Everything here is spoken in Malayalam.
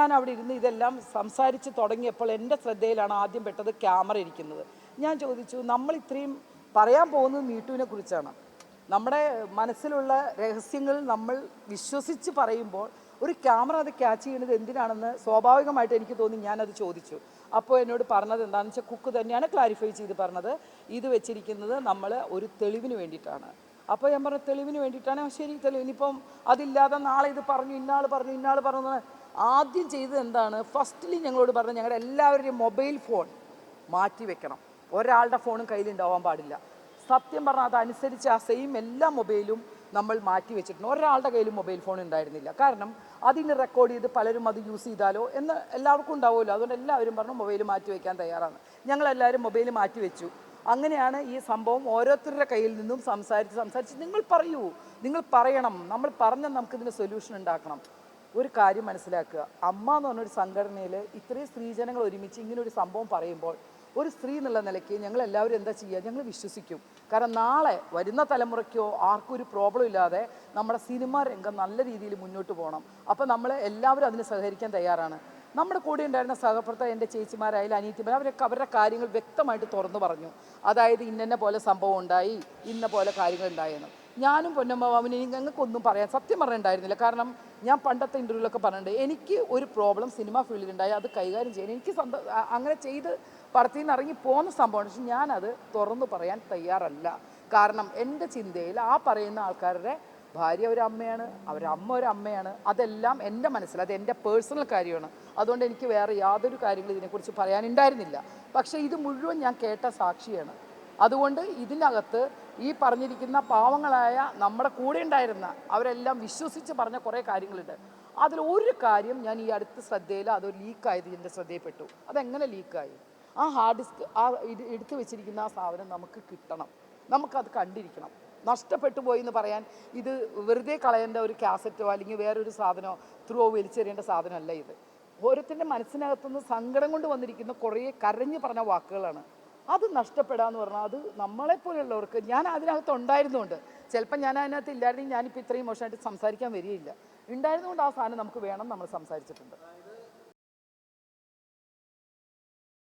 ഞാൻ അവിടെ ഇരുന്ന് ഇതെല്ലാം സംസാരിച്ച് തുടങ്ങിയപ്പോൾ എൻ്റെ ശ്രദ്ധയിലാണ് ആദ്യം പെട്ടത് ക്യാമറ ഇരിക്കുന്നത്. ഞാൻ ചോദിച്ചു, നമ്മൾ ഇത്രയും പറയാൻ പോകുന്നത് മീട്ടുവിനെ കുറിച്ചാണ്. നമ്മുടെ മനസ്സിലുള്ള രഹസ്യങ്ങൾ നമ്മൾ വിശ്വസിച്ച് പറയുമ്പോൾ ഒരു ക്യാമറ അത് ക്യാച്ച് ചെയ്യുന്നത് എന്തിനാണെന്ന് സ്വാഭാവികമായിട്ട് എനിക്ക് തോന്നി. ഞാനത് ചോദിച്ചു. അപ്പോൾ എന്നോട് പറഞ്ഞത് എന്താണെന്ന് വെച്ചാൽ കുക്ക് തന്നെയാണ് ക്ലാരിഫൈ ചെയ്ത് പറഞ്ഞത്, ഇത് വെച്ചിരിക്കുന്നത് നമ്മൾ ഒരു തെളിവിന് വേണ്ടിയിട്ടാണ്. അപ്പോൾ ഞാൻ പറഞ്ഞു തെളിവിന് വേണ്ടിയിട്ടാണ്. ശരി, തെളിവിനിപ്പം അതില്ലാതെ നാളെ ഇത് പറഞ്ഞു, ഇന്നാൾ പറഞ്ഞു, ഇന്നാൾ പറഞ്ഞു. ആദ്യം ചെയ്തത് എന്താണ്, ഫസ്റ്റ്ലി ഞങ്ങളോട് പറഞ്ഞു ഞങ്ങളുടെ എല്ലാവരുടെയും മൊബൈൽ ഫോൺ മാറ്റി വെക്കണം. ഒരാളുടെ ഫോണും കയ്യിലുണ്ടാവാൻ പാടില്ല. സത്യം പറഞ്ഞാൽ അതനുസരിച്ച് ആ സെയിം എല്ലാ മൊബൈലും നമ്മൾ മാറ്റി വെച്ചിട്ടുണ്ട്. ഒരാളുടെ കയ്യിലും മൊബൈൽ ഫോൺ ഉണ്ടായിരുന്നില്ല. കാരണം അതിന് റെക്കോർഡ് ചെയ്ത് പലരും അത് യൂസ് ചെയ്താലോ എന്ന് എല്ലാവർക്കും ഉണ്ടാവുമല്ലോ. അതുകൊണ്ട് എല്ലാവരും പറഞ്ഞു മൊബൈൽ മാറ്റി വയ്ക്കാൻ തയ്യാറാണ്. ഞങ്ങളെല്ലാവരും മൊബൈൽ മാറ്റി വെച്ചു. അങ്ങനെയാണ് ഈ സംഭവം ഓരോരുത്തരുടെ കയ്യിൽ നിന്നും സംസാരിച്ച് നിങ്ങൾ പറയൂ, നിങ്ങൾ പറയണം, നമ്മൾ പറഞ്ഞാൽ നമുക്കിതിന് സൊല്യൂഷൻ ഉണ്ടാക്കണം. ഒരു കാര്യം മനസ്സിലാക്കുക, അമ്മ എന്ന് പറഞ്ഞൊരു സംഘടനയിൽ ഇത്രയും സ്ത്രീജനങ്ങൾ ഒരുമിച്ച് ഇങ്ങനൊരു സംഭവം പറയുമ്പോൾ ഒരു സ്ത്രീ എന്നുള്ള നിലയ്ക്ക് ഞങ്ങൾ എല്ലാവരും എന്താ ചെയ്യുക, ഞങ്ങൾ വിശ്വസിക്കും. കാരണം നാളെ വരുന്ന തലമുറയ്ക്കോ ആർക്കും ഒരു പ്രോബ്ലം ഇല്ലാതെ നമ്മുടെ സിനിമ രംഗം നല്ല രീതിയിൽ മുന്നോട്ട് പോകണം. അപ്പോൾ നമ്മൾ എല്ലാവരും അതിന് സഹകരിക്കാൻ തയ്യാറാണ്. നമ്മുടെ കൂടെ ഉണ്ടായിരുന്ന സഹപ്രവർത്തകർ, എൻ്റെ ചേച്ചിമാരായാലും അനിയത്തിമാർ, അവരൊക്കെ അവരുടെ കാര്യങ്ങൾ വ്യക്തമായിട്ട് തുറന്നു പറഞ്ഞു. അതായത് ഇന്ന പോലെ സംഭവം ഉണ്ടായി, ഇന്ന പോലെ കാര്യങ്ങൾ ഉണ്ടായെന്ന്. ഞാനും പൊന്നമ്മ മാമിന് ഞങ്ങൾക്കൊന്നും പറയാൻ സത്യം പറഞ്ഞിട്ടുണ്ടായിരുന്നില്ല. കാരണം ഞാൻ പണ്ടത്തെ ഇൻ്റർവ്യൂവിലൊക്കെ പറഞ്ഞിട്ടുണ്ട്, എനിക്ക് ഒരു പ്രോബ്ലം സിനിമ ഫീൽഡിലുണ്ടായി അത് കൈകാര്യം ചെയ്യാൻ എനിക്ക് അങ്ങനെ ചെയ്ത് പടത്തിൽ നിന്ന് ഇറങ്ങി പോകുന്ന സംഭവമാണ്. പക്ഷെ ഞാനത് തുറന്നു പറയാൻ തയ്യാറല്ല. കാരണം എൻ്റെ ചിന്തയിൽ ആ പറയുന്ന ആൾക്കാരുടെ ഭാര്യ ഒരു അമ്മയാണ്, അവരമ്മ ഒരു അമ്മയാണ്. അതെല്ലാം എൻ്റെ മനസ്സിൽ, അത് എൻ്റെ പേഴ്സണൽ കാര്യമാണ്. അതുകൊണ്ട് എനിക്ക് വേറെ യാതൊരു കാര്യങ്ങളും ഇതിനെക്കുറിച്ച് പറയാനുണ്ടായിരുന്നില്ല. പക്ഷേ ഇത് മുഴുവൻ ഞാൻ കേട്ട സാക്ഷിയാണ്. അതുകൊണ്ട് ഇതിനകത്ത് ഈ പറഞ്ഞിരിക്കുന്ന പാവങ്ങളായ നമ്മുടെ കൂടെ ഉണ്ടായിരുന്ന അവരെല്ലാം വിശ്വസിച്ച് പറഞ്ഞ കുറേ കാര്യങ്ങളുണ്ട്. അതിൽ ഒരു കാര്യം ഞാൻ ഈ അടുത്ത ശ്രദ്ധയിൽ അത് ലീക്കായത് എൻ്റെ ശ്രദ്ധയിൽപ്പെട്ടു. അതെങ്ങനെ ലീക്കായി? ആ ഹാർഡ് ഡിസ്ക്, ആ എടുത്തു വെച്ചിരിക്കുന്ന ആ സാധനം നമുക്ക് കിട്ടണം, നമുക്കത് കണ്ടിരിക്കണം. നഷ്ടപ്പെട്ടു പോയി എന്ന് പറയാൻ ഇത് വെറുതെ കളയേണ്ട ഒരു കാസറ്റോ അല്ലെങ്കിൽ വേറൊരു സാധനമോ ത്രൂ വലിച്ചെറിയേണ്ട സാധനമല്ല ഇത്. ഓരോരുത്തരുടെ മനസ്സിനകത്തുനിന്ന് സങ്കടം കൊണ്ട് വന്നിരിക്കുന്ന കുറേ കരഞ്ഞു പറഞ്ഞ വാക്കുകളാണ്. അത് നഷ്ടപ്പെടാന്ന് പറഞ്ഞാൽ അത് നമ്മളെപ്പോലുള്ളവർക്ക്, ഞാൻ അതിനകത്ത് ഉണ്ടായിരുന്നുകൊണ്ട്, ചിലപ്പോൾ ഞാൻ അതിനകത്ത് ഇല്ലായിരുന്നെങ്കിൽ ഞാനിപ്പോൾ ഇത്രയും മോശമായിട്ട് സംസാരിക്കാൻ വരികയില്ല. ഉണ്ടായിരുന്നുകൊണ്ട് ആ സാധനം നമുക്ക് വേണം, നമ്മൾ സംസാരിച്ചിട്ടുണ്ട്.